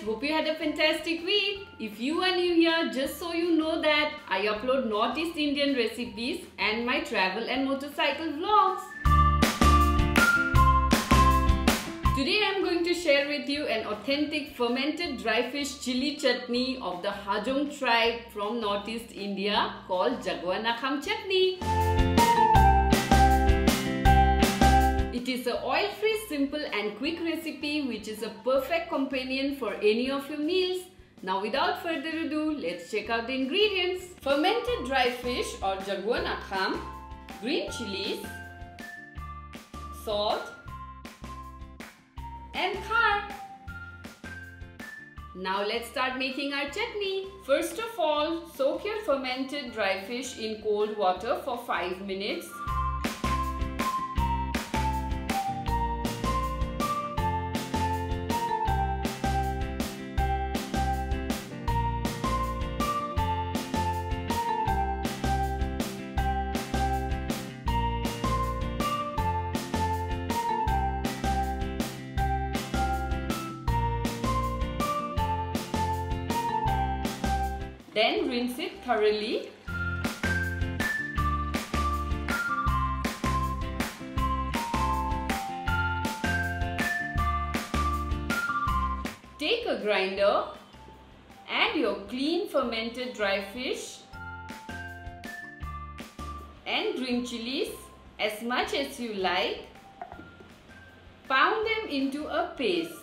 hope you had a fantastic week. If you are new here, just so you know that I upload Northeast Indian recipes and my travel and motorcycle vlogs. Today I am going to share with you an authentic fermented dry fish chili chutney of the Hajong tribe from Northeast India called Jagwa Nakham Chutney. It is an oil-free, simple and quick recipe which is a perfect companion for any of your meals. Now without further ado, let's check out the ingredients. Fermented dry fish or Jagwa Nakham, green chilies, salt and khar. Now let's start making our chutney. First of all, soak your fermented dry fish in cold water for 5 minutes. Then rinse it thoroughly. Take a grinder, add your clean fermented dry fish and green chilies as much as you like. Pound them into a paste.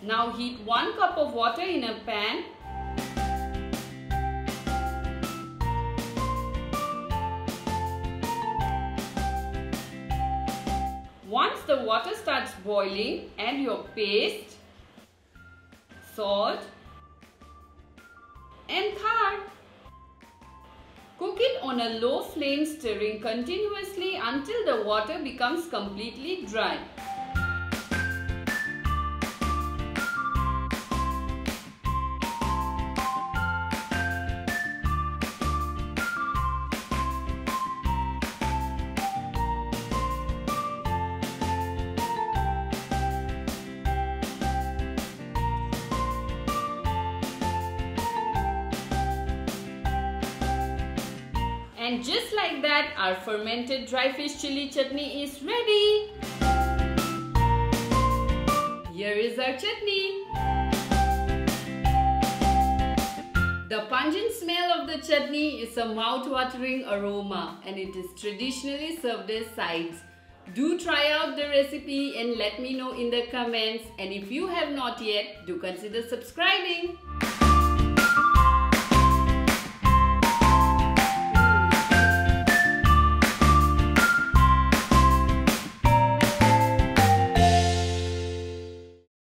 Now heat 1 cup of water in a pan. Once the water starts boiling, add your paste, salt and khar. Cook it on a low flame, stirring continuously until the water becomes completely dry. And just like that, our fermented dry fish chili chutney is ready. Here is our chutney. The pungent smell of the chutney is a mouth-watering aroma and it is traditionally served as sides. Do try out the recipe and let me know in the comments, and if you have not yet, do consider subscribing.